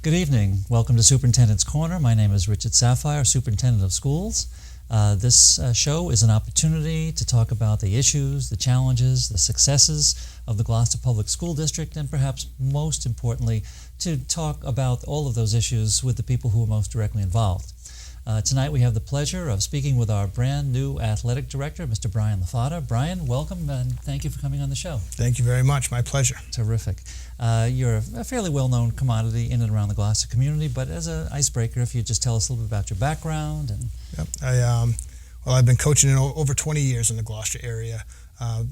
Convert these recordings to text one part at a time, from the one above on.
Good evening. Welcome to Superintendent's Corner. My name is Richard Safier, Superintendent of Schools. This show is an opportunity to talk about the issues, the challenges, the successes of the Gloucester Public School District, and perhaps most importantly, to talk about all of those issues with the people who are most directly involved. Tonight we have the pleasure of speaking with our brand new Athletic Director, Mr. Bryan Lafata. Bryan, welcome and thank you for coming on the show. Thank you very much. My pleasure. Terrific. You're a fairly well-known commodity in and around the Gloucester community, but as an icebreaker, if you just tell us a little bit about your background. And Yep. I've been coaching in over 20 years in the Gloucester area.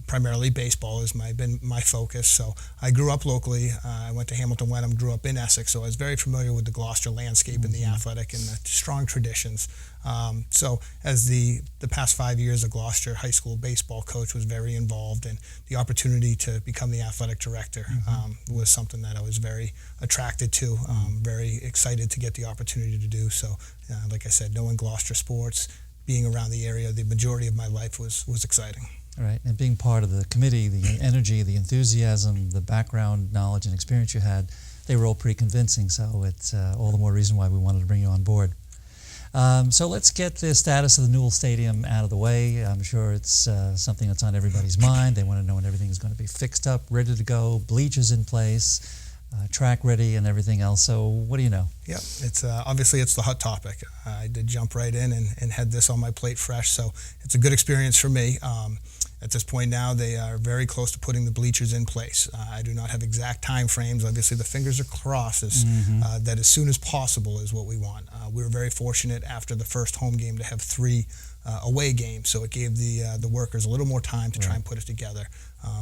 Primarily baseball has been my focus. So I grew up locally. I went to Hamilton Wenham, grew up in Essex, so I was very familiar with the Gloucester landscape and the athletic and the strong traditions. So as the past 5 years, a Gloucester high school baseball coach was very involved, and the opportunity to become the athletic director was something that I was very attracted to, very excited to get the opportunity to do. So like I said, knowing Gloucester sports, being around the area the majority of my life was exciting. Right, and being part of the committee, the energy, the enthusiasm, the background knowledge and experience you had, they were all pretty convincing, so it's all the more reason why we wanted to bring you on board. So let's get the status of the Newell Stadium out of the way. I'm sure it's something that's on everybody's mind. They want to know when everything is going to be fixed up, ready to go, bleachers in place, track ready and everything else. So what do you know? Yeah, it's obviously it's the hot topic. I did jump right in and had this on my plate fresh, so it's a good experience for me. At this point now, they are very close to putting the bleachers in place. I do not have exact time frames. Obviously, the fingers are crossed that as soon as possible is what we want. We were very fortunate after the first home game to have 3 away games, so it gave the workers a little more time to try and put it together.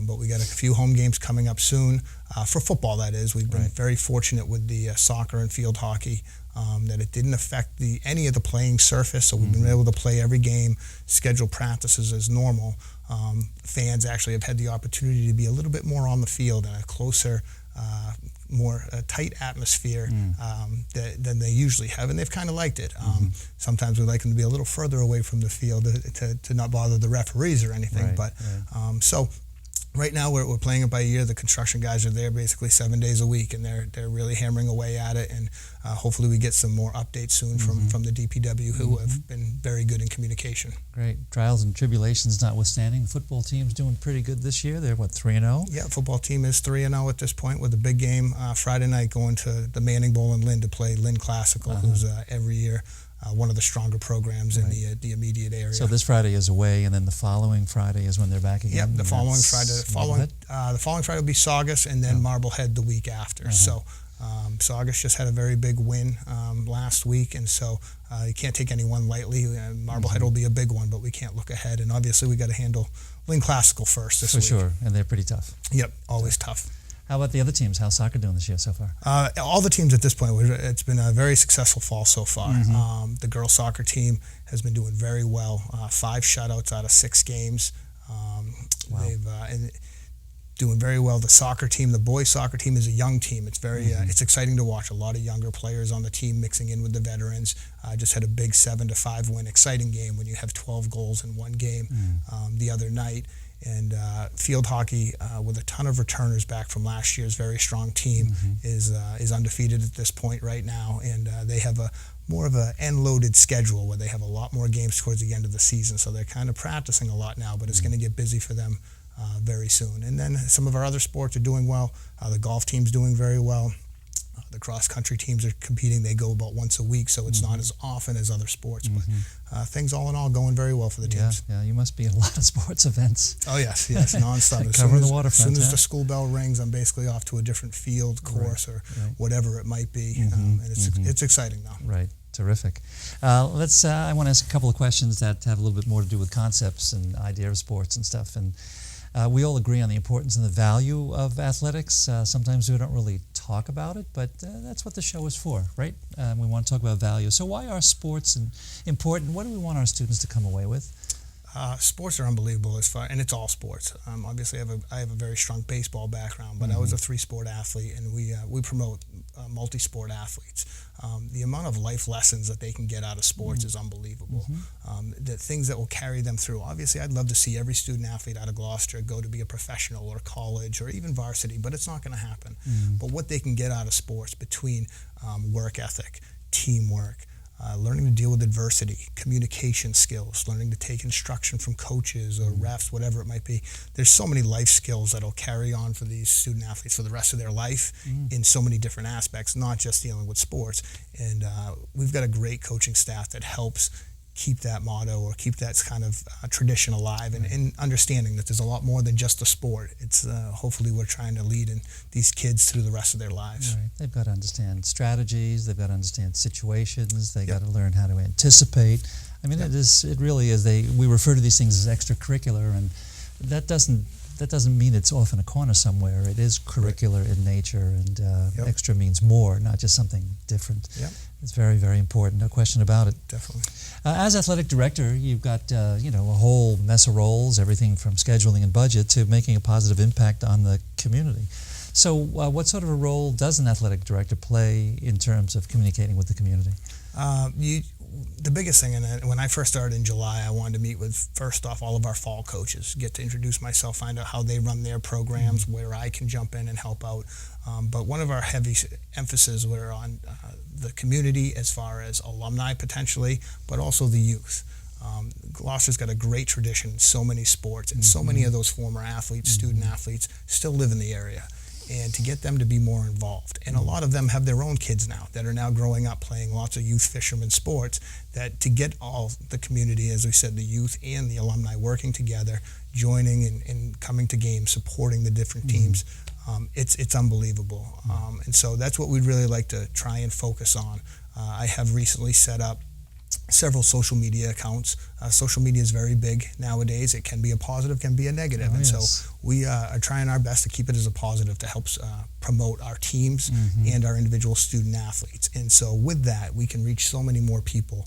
But we got a few home games coming up soon, for football that is. We've been very fortunate with the soccer and field hockey that it didn't affect any of the playing surface, so we've been able to play every game, schedule practices as normal. Fans actually have had the opportunity to be a little bit more on the field in a closer, more tight atmosphere than they usually have, and they've kind of liked it. Sometimes we like them to be a little further away from the field to not bother the referees or anything. So right now we're playing it by ear. The construction guys are there basically 7 days a week, and they're really hammering away at it, and hopefully we get some more updates soon from the DPW, who have been very good in communication. Great. Trials and tribulations notwithstanding, the football team's doing pretty good this year. They're, 3-0? Yeah, football team is 3-0 at this point, with a big game Friday night going to the Manning Bowl in Lynn to play Lynn Classical, who's every year one of the stronger programs in the immediate area. So this Friday is away, and then the following Friday is when they're back again? Yep, the following Friday will be Saugus, and then Marblehead the week after. So Saugus just had a very big win last week, and so you can't take any one lightly. Marblehead will be a big one, but we can't look ahead, and obviously we got to handle Lynn Classical first this week. For sure, and they're pretty tough. Yep, always tough. How about the other teams? How's soccer doing this year so far? All the teams at this point, it's been a very successful fall so far. The girls soccer team has been doing very well. 5 shutouts out of 6 games. They've doing very well. The soccer team, the boys soccer team, is a young team. It's very it's exciting to watch. A lot of younger players on the team mixing in with the veterans. Just had a big 7-5 win, exciting game when you have 12 goals in one game the other night. And field hockey, with a ton of returners back from last year's very strong team, is undefeated at this point right now, and they have more of an end-loaded schedule where they have a lot more games towards the end of the season, so they're kind of practicing a lot now, but it's going to get busy for them very soon. And then some of our other sports are doing well. The golf team's doing very well. The cross-country teams are competing. They go about once a week, so it's not as often as other sports. But things all in all going very well for the teams. Yeah, you must be at a lot of sports events. Oh, yes, nonstop. Covering the waterfront. As soon as the school bell rings, I'm basically off to a different field, course, or whatever it might be. And it's exciting now. Right. Terrific. I want to ask a couple of questions that have a little bit more to do with concepts and idea of sports and stuff. And we all agree on the importance and the value of athletics. Sometimes we don't really talk about it, but that's what the show is for, right? We want to talk about value. So why are sports important? What do we want our students to come away with? Sports are unbelievable and it's all sports. Obviously, I have a very strong baseball background, but I was a 3-sport athlete, and we promote multi-sport athletes. The amount of life lessons that they can get out of sports is unbelievable. The things that will carry them through. Obviously, I'd love to see every student athlete out of Gloucester go to be a professional or college or even varsity, but it's not going to happen. But what they can get out of sports between work ethic, teamwork, learning to deal with adversity, communication skills, learning to take instruction from coaches or refs, whatever it might be. There's so many life skills that'll carry on for these student athletes for the rest of their life in so many different aspects, not just dealing with sports. And we've got a great coaching staff that helps keep that motto or keep that kind of tradition alive, and understanding that there's a lot more than just a sport. It's hopefully we're trying to lead in these kids through the rest of their lives. Right. They've got to understand strategies. They've got to understand situations. They got to learn how to anticipate. I mean, it really is. We refer to these things as extracurricular, and that doesn't mean it's off in a corner somewhere. It is curricular in nature, and extra means more, not just something different. It's very, very important, no question about it. Definitely. As athletic director, you've got a whole mess of roles, everything from scheduling and budget to making a positive impact on the community. So what sort of a role does an athletic director play in terms of communicating with the community? The biggest thing, and when I first started in July, I wanted to meet with, first off, all of our fall coaches, get to introduce myself, find out how they run their programs, where I can jump in and help out. But one of our heavy emphases were on the community as far as alumni potentially, but also the youth. Gloucester's got a great tradition in so many sports, and so many of those former athletes, student athletes, still live in the area. And to get them to be more involved. And a lot of them have their own kids now that are now growing up playing lots of youth fisherman sports, that to get all the community, as we said, the youth and the alumni working together, joining and coming to games, supporting the different teams, it's unbelievable. And so that's what we'd really like to try and focus on. I have recently set up several social media accounts. Social media is very big nowadays. It can be a positive, can be a negative. So we are trying our best to keep it as a positive to help promote our teams and our individual student athletes. And so with that, we can reach so many more people.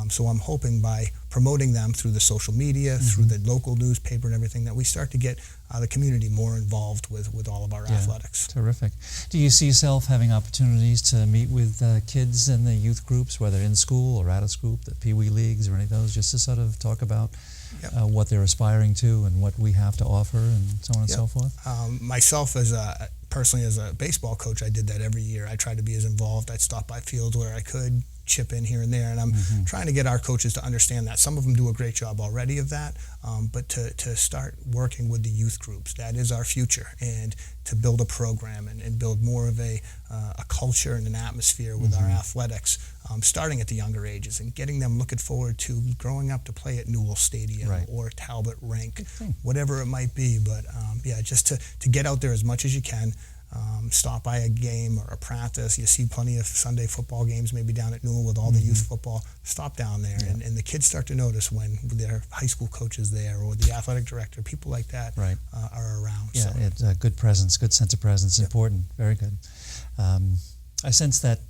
So I'm hoping by promoting them through the social media, through the local newspaper and everything, that we start to get the community more involved with all of our athletics. Terrific. Do you see yourself having opportunities to meet with kids in the youth groups, whether in school or out of school, the Pee Wee leagues or any of those, just to sort of talk about what they're aspiring to and what we have to offer and so on and so forth? Myself, personally as a baseball coach, I did that every year. I tried to be as involved. I'd stop by fields where I could, chip in here and there, and I'm trying to get our coaches to understand that. Some of them do a great job already of that, but to start working with the youth groups, that is our future, and to build a program and build more of a culture and an atmosphere with our athletics, starting at the younger ages and getting them looking forward to growing up to play at Newell Stadium or Talbot Rink, whatever it might be. But just to get out there as much as you can. Stop by a game or a practice. You see plenty of Sunday football games maybe down at Newell with all the youth football. Stop down there, and the kids start to notice when their high school coach is there or the athletic director, people like that are around. Yeah, it's a good presence, good sense of presence, important, very good. I sense that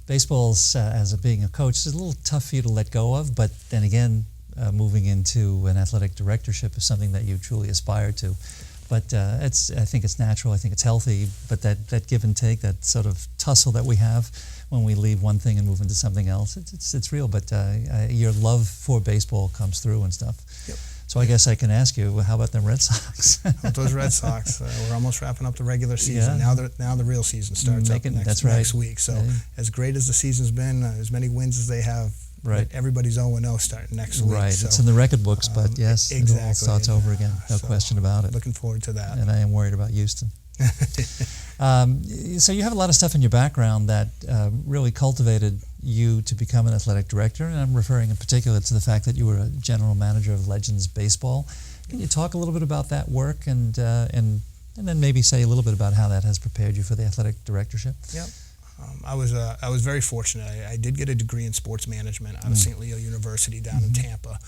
baseball's, being a coach, is a little tough for you to let go of, but then again, moving into an athletic directorship is something that you truly aspire to. But I think it's natural, I think it's healthy, but that give and take, that sort of tussle that we have when we leave one thing and move into something else, it's real, but your love for baseball comes through and stuff. So I guess I can ask you, how about them Red Sox? Those Red Sox, we're almost wrapping up the regular season. Now the real season starts up next week. So as great as the season's been, as many wins as they have, everybody's 0-0 starting next week. So, it's in the record books, but yes, exactly. It all starts over again, no question about it. Looking forward to that. And I am worried about Houston. So you have a lot of stuff in your background that really cultivated you to become an athletic director, and I'm referring in particular to the fact that you were a general manager of Legends Baseball. Can you talk a little bit about that work and then maybe say a little bit about how that has prepared you for the athletic directorship? I was very fortunate. I did get a degree in sports management out of St. Leo University down in Tampa.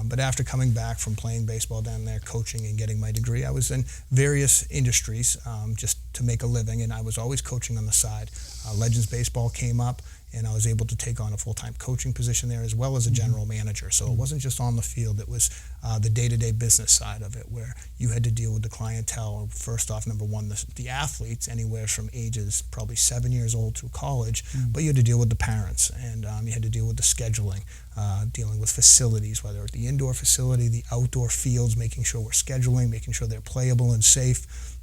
But after coming back from playing baseball down there, coaching and getting my degree, I was in various industries, just to make a living, and I was always coaching on the side. Legends Baseball came up, and I was able to take on a full-time coaching position there as well as a general manager. So it wasn't just on the field, it was the day-to-day business side of it, where you had to deal with the clientele. First off, number one, the athletes, anywhere from ages probably 7 years old through college, but you had to deal with the parents, and you had to deal with the scheduling, dealing with facilities, whether it's the indoor facility, the outdoor fields, making sure we're scheduling, making sure they're playable and safe,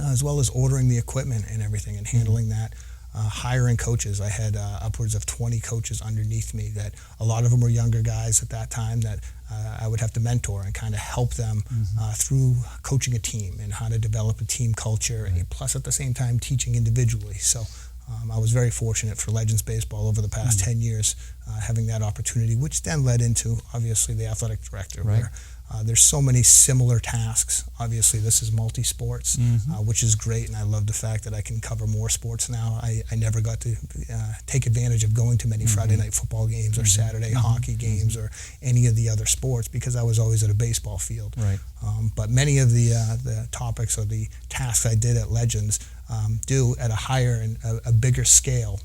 as well as ordering the equipment and everything and handling that. Hiring coaches. I had upwards of 20 coaches underneath me that a lot of them were younger guys at that time that I would have to mentor and kind of help them through coaching a team and how to develop a team culture, and plus at the same time teaching individually. So I was very fortunate for Legends Baseball over the past 10 years having that opportunity, which then led into obviously the athletic director, where there's so many similar tasks. Obviously, this is multi-sports, which is great, and I love the fact that I can cover more sports now. I never got to take advantage of going to many Friday night football games or Saturday hockey games or any of the other sports because I was always at a baseball field. Right. But many of the topics or the tasks I did at Legends do at a higher and a bigger scale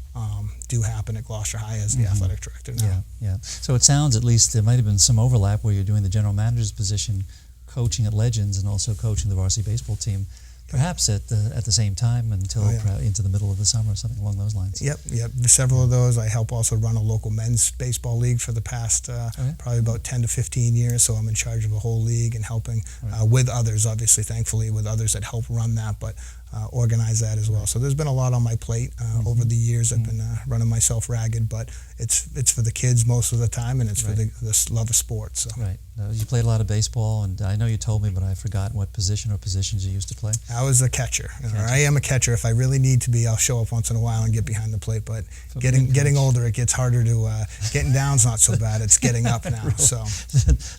do happen at Gloucester High as the athletic director now. Yeah. So it sounds, at least there might have been some overlap where you're doing the general manager's position, coaching at Legends, and also coaching the varsity baseball team, perhaps at the same time until into the middle of the summer, something along those lines. Yep. Several of those. I help also run a local men's baseball league for the past probably about 10 to 15 years, so I'm in charge of a whole league and helping with others, obviously, thankfully, with others that help run that, but organize that as well. So there's been a lot on my plate over the years. I've been running myself ragged, but it's for the kids most of the time, and it's for the love of sports. So. Right. You played a lot of baseball, and I know you told me, but I forgot what position or positions you used to play. I was a catcher. I am a catcher. If I really need to be, I'll show up once in a while and get behind the plate. But getting older, it gets harder to. Getting down's not so bad. It's getting up now. So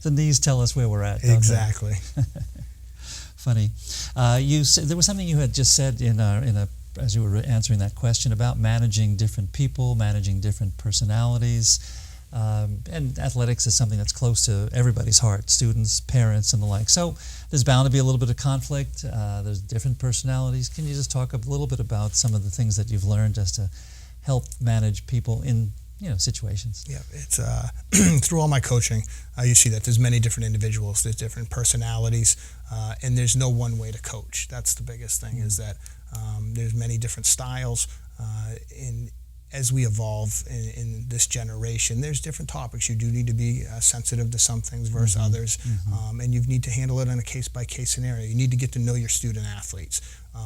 the knees tell us where we're at. Exactly. Funny. You said there was something you had just said as you were answering that question about managing different people, managing different personalities. And athletics is something that's close to everybody's heart, students, parents, and the like. So there's bound to be a little bit of conflict. There's different personalities. Can you just talk a little bit about some of the things that you've learned as to help manage people in situations? Yeah, it's through all my coaching, you see that there's many different individuals, there's different personalities, and there's no one way to coach. That's the biggest thing, is that there's many different styles as we evolve in this generation. There's different topics. You do need to be sensitive to some things versus others, and you need to handle it on a case-by-case scenario. You need to get to know your student athletes.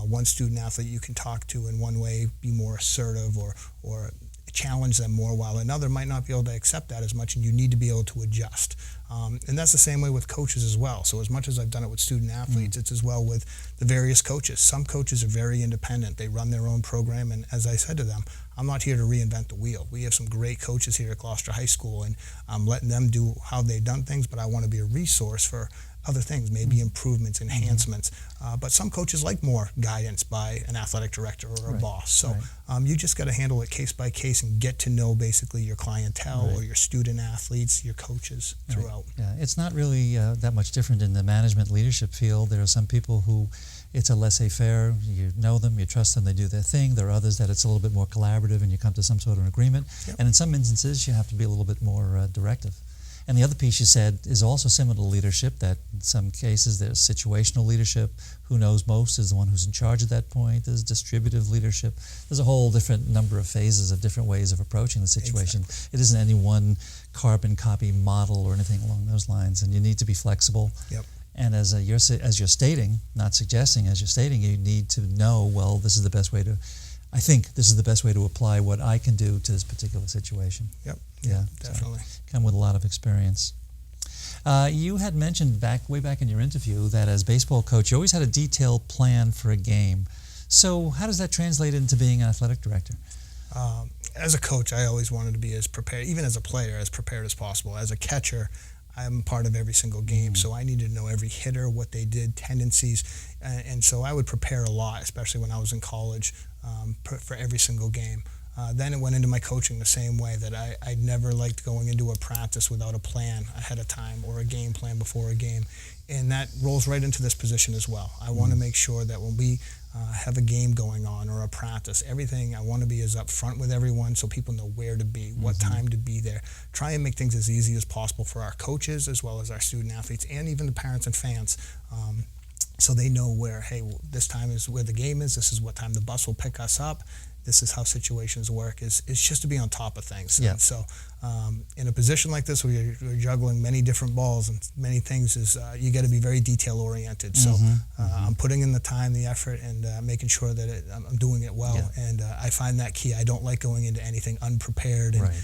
One student athlete you can talk to in one way, be more assertive or challenge them more, while another might not be able to accept that as much, and you need to be able to adjust. And that's the same way with coaches as well. So as much as I've done it with student athletes, it's as well with the various coaches. Some coaches are very independent. They run their own program, and as I said to them, I'm not here to reinvent the wheel. We have some great coaches here at Gloucester High School, and I'm letting them do how they've done things, but I want to be a resource for other things, maybe improvements, enhancements. But some coaches like more guidance by an athletic director or a boss. So you just got to handle it case by case and get to know basically your clientele or your student athletes, your coaches throughout. Yeah, it's not really that much different in the management leadership field. There are some people who it's a laissez-faire. You know them, you trust them, they do their thing. There are others that it's a little bit more collaborative and you come to some sort of agreement. And in some instances, you have to be a little bit more directive. And the other piece you said is also similar to leadership, that in some cases there's situational leadership. Who knows most is the one who's in charge at that point. There's distributive leadership. There's a whole different number of phases of different ways of approaching the situation. Exactly. It isn't any one carbon copy model or anything along those lines, and you need to be flexible. And as you're stating, not suggesting, as you're stating, you need to know, well, this is the best way to, I think this is the best way to apply what I can do to this particular situation. Yeah, definitely. So come with a lot of experience. You had mentioned way back in your interview that as baseball coach, you always had a detailed plan for a game. So how does that translate into being an athletic director? As a coach, I always wanted to be as prepared, even as a player, as prepared as possible. As a catcher, I'm part of every single game, so I needed to know every hitter, what they did, tendencies, and so I would prepare a lot, especially when I was in college, for every single game. Then it went into my coaching the same way, that I never liked going into a practice without a plan ahead of time or a game plan before a game. And that rolls right into this position as well. I want to make sure that when we have a game going on or a practice, everything, I want to be as upfront with everyone so people know where to be, what time to be there. Try and make things as easy as possible for our coaches as well as our student athletes and even the parents and fans. So they know where, hey, this time is where the game is, this is what time the bus will pick us up, this is how situations work, is just to be on top of things. Yeah. And so in a position like this where you're juggling many different balls and many things, is you got to be very detail oriented. So I'm putting in the time, the effort, and making sure that I'm doing it well. Yeah. And I find that key. I don't like going into anything unprepared. And, Right.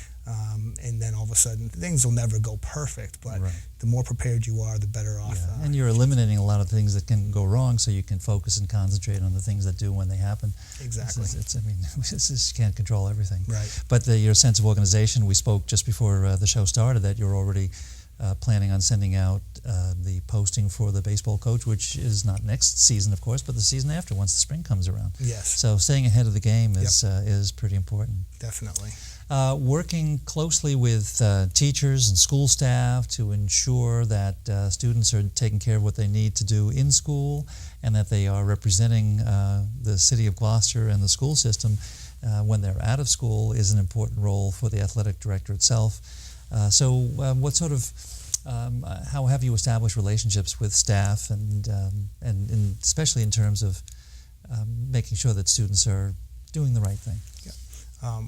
And then all of a sudden, things will never go perfect, but Right. the more prepared you are, the better off. Yeah. And you're eliminating a lot of things that can go wrong, so you can focus and concentrate on the things that do when they happen. Exactly. I mean, you can't control everything. Right. But your sense of organization, we spoke just before the show started that you're already planning on sending out the posting for the baseball coach, which is not next season, of course, but the season after, once the spring comes around. Yes. So staying ahead of the game is pretty important. Definitely. Working closely with teachers and school staff to ensure that students are taking care of what they need to do in school and that they are representing the city of Gloucester and the school system when they're out of school is an important role for the athletic director itself. So what sort of, how have you established relationships with staff and especially in terms of making sure that students are doing the right thing? Yeah.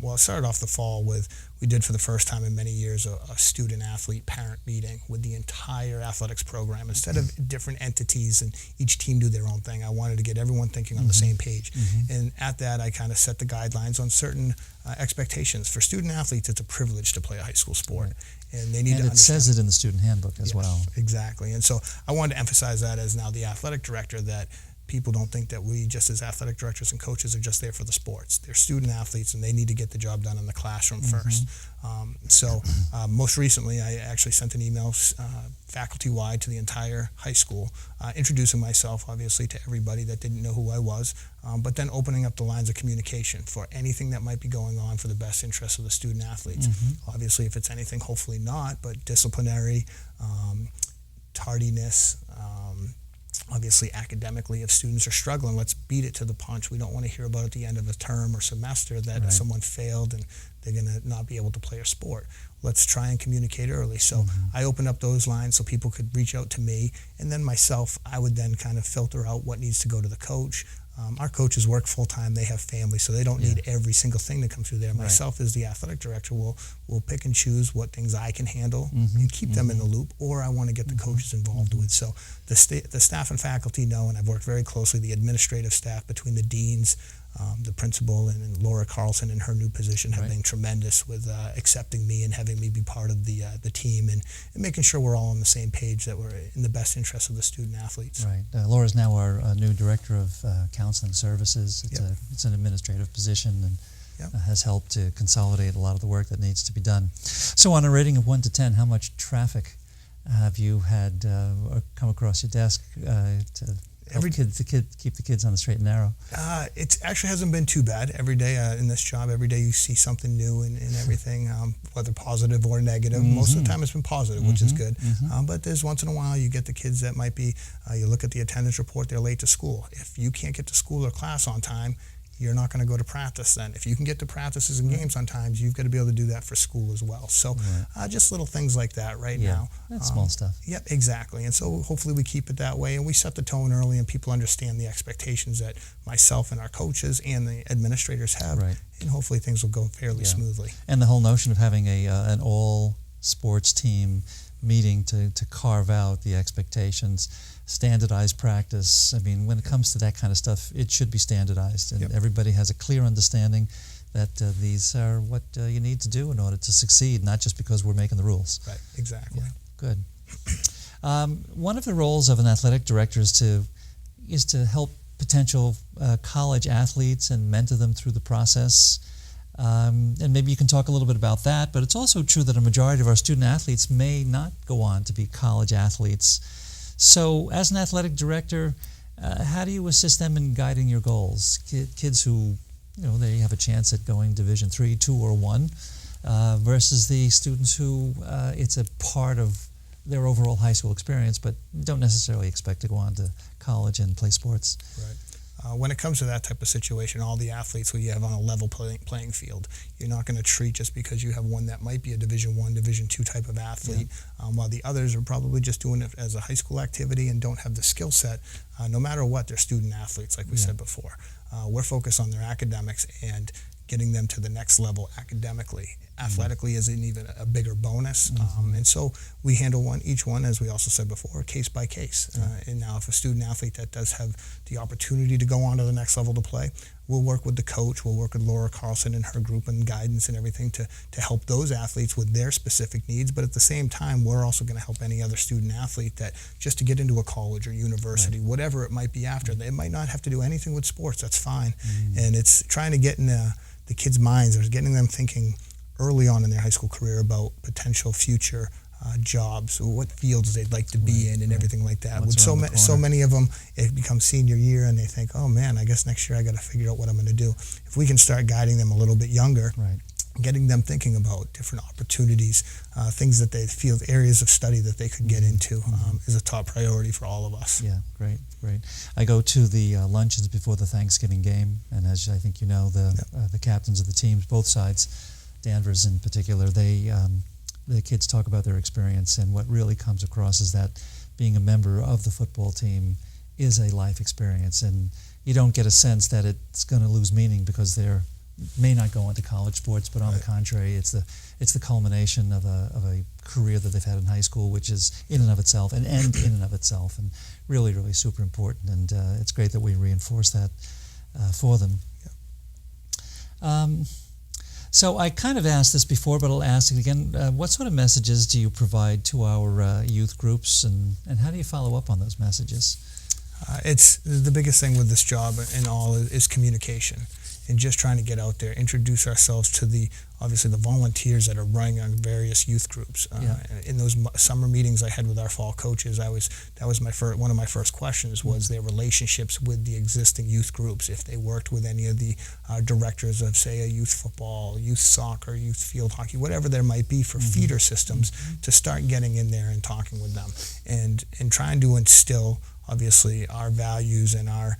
Well, it started off the fall with, we did for the first time in many years, a student-athlete parent meeting with the entire athletics program. Instead of different entities and each team do their own thing, I wanted to get everyone thinking on the same page. And at that, I kind of set the guidelines on certain expectations. For student-athletes, it's a privilege to play a high school sport. Right. And they need to it understand. says it in the student handbook as well. Exactly. And so I wanted to emphasize that as now the athletic director, that people don't think that we, just as athletic directors and coaches, are just there for the sports. They're student athletes, and they need to get the job done in the classroom first. So most recently, I actually sent an email faculty-wide to the entire high school, introducing myself, obviously, to everybody that didn't know who I was, but then opening up the lines of communication for anything that might be going on for the best interest of the student athletes. Obviously, if it's anything, hopefully not, but disciplinary, tardiness, obviously academically, if students are struggling, let's beat it to the punch. We don't want to hear about at the end of a term or semester that someone failed and they're going to not be able to play a sport. Let's try and communicate early. So I opened up those lines so people could reach out to me, and then myself, I would then kind of filter out what needs to go to the coach. Our coaches work full-time, they have families, so they don't need every single thing to come through there. Myself as the athletic director will pick and choose what things I can handle and keep them in the loop, or I want to get the coaches involved with. So the staff and faculty know, and I've worked very closely, the administrative staff between the deans, the principal, and Laura Carlson in her new position have been tremendous with accepting me and having me be part of the team and making sure we're all on the same page, that we're in the best interest of the student athletes. Right. Laura's now our new director of counseling services. It's an administrative position and has helped to consolidate a lot of the work that needs to be done. So on a rating of 1 to 10, how much traffic have you had come across your desk to keep the kids on the straight and narrow? It actually hasn't been too bad. Every day in this job, every day you see something new and everything, whether positive or negative. Most of the time it's been positive, which is good. But there's once in a while you get the kids that might be, you look at the attendance report, they're late to school. If you can't get to school or class on time, you're not going to go to practice then. If you can get to practices and games on time, you've got to be able to do that for school as well. So just little things like that now. That's small stuff. Yep, exactly. And so hopefully we keep it that way, and we set the tone early and people understand the expectations that myself and our coaches and the administrators have, and hopefully things will go fairly smoothly. And the whole notion of having an all sports team meeting to carve out the expectations, standardized practice. I mean, when it comes to that kind of stuff, it should be standardized, and everybody has a clear understanding that these are what you need to do in order to succeed, not just because we're making the rules. Right, exactly. Yeah, good. One of the roles of an athletic director is to help potential college athletes and mentor them through the process. And maybe you can talk a little bit about that, but it's also true that a majority of our student athletes may not go on to be college athletes. So as an athletic director, how do you assist them in guiding your goals? Kids who, they have a chance at going Division III, II, or I, versus the students who it's a part of their overall high school experience, but don't necessarily expect to go on to college and play sports. Right. When it comes to that type of situation, all the athletes who you have on a level playing field, you're not going to treat just because you have one that might be a Division I, Division II type of athlete, while the others are probably just doing it as a high school activity and don't have the skill set. No matter what, they're student athletes, like we said before. We're focused on their academics and getting them to the next level academically. Athletically is an even a bigger bonus, and so we handle each one, as we also said before, case by case. And now, if a student athlete that does have the opportunity to go on to the next level to play, we'll work with the coach, we'll work with Laura Carlson and her group and guidance and everything to help those athletes with their specific needs. But at the same time, we're also going to help any other student athlete that just to get into a college or university, whatever it might be after. They might not have to do anything with sports, that's fine. And it's trying to get in the kids' minds, or getting them thinking early on in their high school career about potential future jobs, or what fields they'd like to be in, and everything like that. What's With so many of them, it becomes senior year, and they think, oh man, I guess next year I got to figure out what I'm going to do. If we can start guiding them a little bit younger, getting them thinking about different opportunities, things that they feel, areas of study that they could get into, is a top priority for all of us. Yeah, great. I go to the luncheons before the Thanksgiving game, and as I think you know, the captains of the teams, both sides, Danvers in particular, the kids talk about their experience, and what really comes across is that being a member of the football team is a life experience, and you don't get a sense that it's going to lose meaning because they're may not go into college sports, but on the contrary, it's the culmination of a career that they've had in high school, which is in and of itself, an end in and of itself, and really, really super important. And it's great that we reinforce that for them. So I kind of asked this before, but I'll ask it again. What sort of messages do you provide to our youth groups, and how do you follow up on those messages? It's the biggest thing with this job and all is communication. And just trying to get out there, introduce ourselves to obviously the volunteers that are running on various youth groups. In those summer meetings I had with our fall coaches, that was one of my first questions was their relationships with the existing youth groups. If they worked with any of the directors of, say, a youth football, youth soccer, youth field hockey, whatever there might be for feeder systems, to start getting in there and talking with them and trying to instill, obviously, our values and our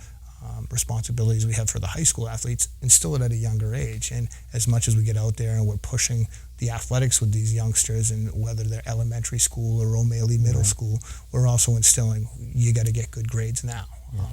responsibilities we have for the high school athletes, instill it at a younger age. And as much as we get out there and we're pushing the athletics with these youngsters, and whether they're elementary school or O'Malley Middle School, we're also instilling, you got to get good grades now.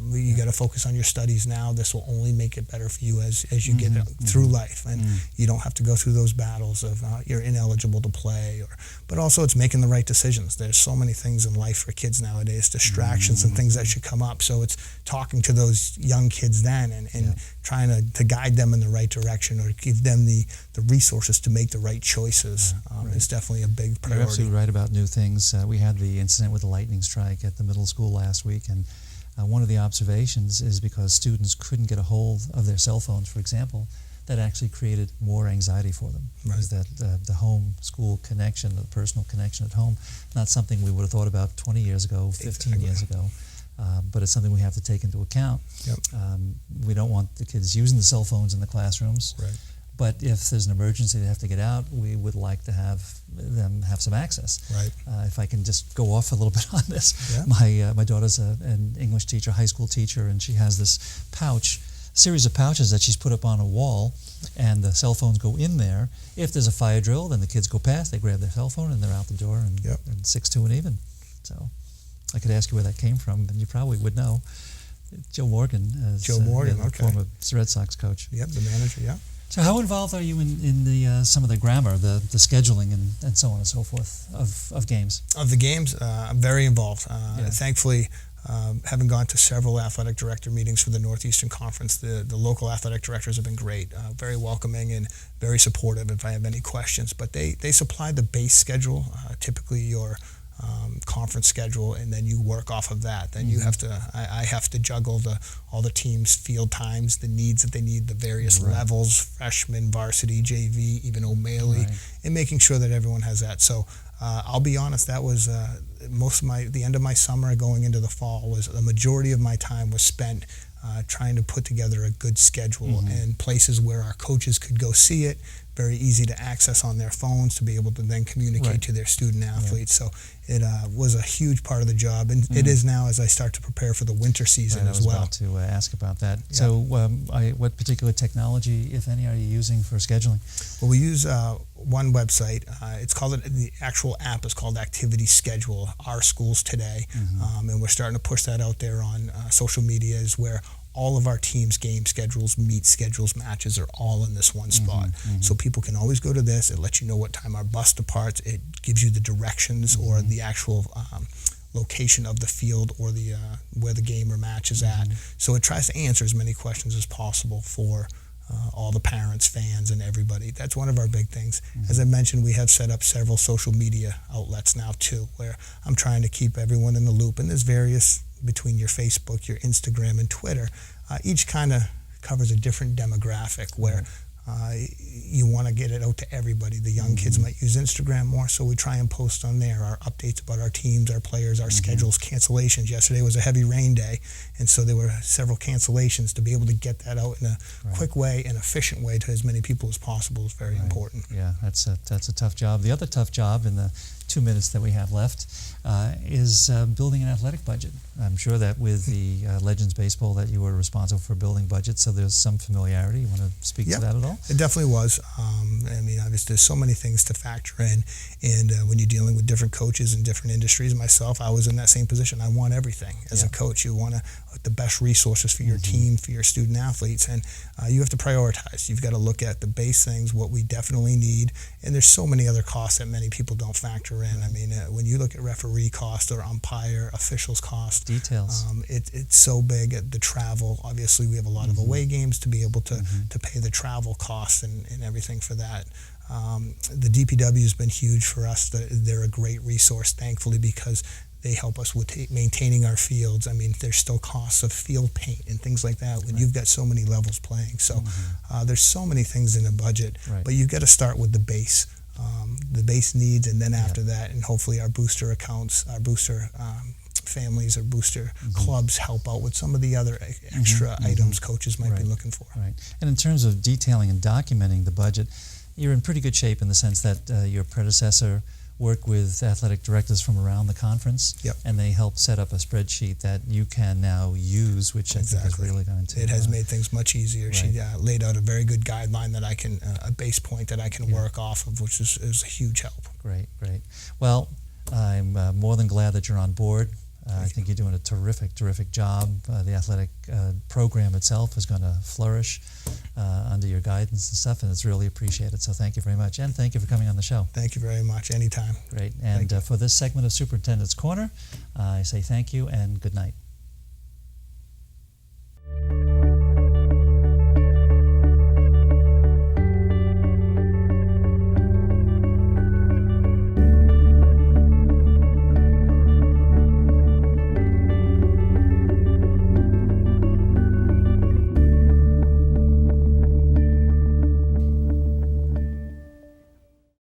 You got to focus on your studies now. This will only make it better for you as you get through life, and you don't have to go through those battles of you're ineligible to play, but also it's making the right decisions. There's so many things in life for kids nowadays, distractions and things that should come up. So it's talking to those young kids then and trying to guide them in the right direction, or give them the resources to make the right choices. Is definitely a big priority. You're absolutely right about new things. We had the incident with the lightning strike at the middle school last week, and one of the observations is because students couldn't get a hold of their cell phones, for example, that actually created more anxiety for them. Because that the home school connection, the personal connection at home, not something we would have thought about 20 years ago, 15 years ago, but it's something we have to take into account. We don't want the kids using the cell phones in the classrooms. But if there's an emergency they have to get out, we would like to have them have some access. If I can just go off a little bit on this, my daughter's an English teacher, high school teacher, and she has this series of pouches that she's put up on a wall, and the cell phones go in there. If there's a fire drill, then the kids go past, they grab their cell phone, and they're out the door, and 6-2 and even. So I could ask you where that came from, and you probably would know. Joe Morgan, former Red Sox coach. The manager, So how involved are you in the some of the grammar, the scheduling, and so on and so forth of games? Of the games, I'm very involved. Thankfully, having gone to several athletic director meetings for the Northeastern Conference, the local athletic directors have been great, very welcoming and very supportive if I have any questions. But they supply the base schedule, typically your conference schedule, and then you work off of that. Then you have to, I have to juggle all the teams' field times, the needs that they need, the various levels, freshman, varsity, JV, even O'Malley, and making sure that everyone has that. So I'll be honest, that was the end of my summer going into the fall was the majority of my time was spent trying to put together a good schedule and places where our coaches could go see it, very easy to access on their phones to be able to then communicate to their student athletes. So it was a huge part of the job, and it is now as I start to prepare for the winter season as well. I was about to ask about that. Yeah. So what particular technology, if any, are you using for scheduling? Well, we use one website. The actual app is called Activity Schedule, Our Schools Today, and we're starting to push that out there on social media, is where all of our teams' game schedules, meet schedules, matches are all in this one spot. So people can always go to this. It lets you know what time our bus departs. It gives you the directions or the actual location of the field or the where the game or match is at. So it tries to answer as many questions as possible for all the parents, fans, and everybody. That's one of our big things. As I mentioned, we have set up several social media outlets now too, where I'm trying to keep everyone in the loop. And there's various between your Facebook, your Instagram, and Twitter. Each kind of covers a different demographic where you want to get it out to everybody. The young kids might use Instagram more, so we try and post on there our updates about our teams, our players, our schedules, cancellations. Yesterday was a heavy rain day, and so there were several cancellations. To be able to get that out in a quick way and efficient way to as many people as possible is very important. Yeah, that's a tough job. The other tough job in the 2 minutes that we have left is building an athletic budget. I'm sure that with the Legends Baseball that you were responsible for building budgets, so there's some familiarity. You want to speak to that at all? It definitely was. I mean, obviously, there's so many things to factor in, and when you're dealing with different coaches in different industries, myself, I was in that same position. I want everything. As a coach, you want the best resources for your team, for your student athletes, and you have to prioritize. You've got to look at the base things, what we definitely need, and there's so many other costs that many people don't factor in. I mean, when you look at referee cost or umpire, officials cost, details, it's so big. The travel, obviously, we have a lot of away games to be able to pay the travel costs and everything for that. The DPW has been huge for us. They're a great resource, thankfully, because they help us with maintaining our fields. I mean, there's still costs of field paint and things like that when you've got so many levels playing. So there's so many things in the budget, but you've got to start with the base needs, and then after that, and hopefully our booster accounts, our booster families or booster clubs help out with some of the other extra items coaches might be looking for. Right. And in terms of detailing and documenting the budget, you're in pretty good shape in the sense that your predecessor worked with athletic directors from around the conference, and they helped set up a spreadsheet that you can now use, which I think is really going to... It has made things much easier. She laid out a very good guideline that I can, a base point that I can work off of, which is a huge help. Great. Well, I'm more than glad that you're on board. I think you're doing a terrific job. The athletic program itself is going to flourish under your guidance and stuff, and it's really appreciated. So thank you very much, and thank you for coming on the show. Thank you very much. Anytime. Great. And for this segment of Superintendent's Corner, I say thank you and good night.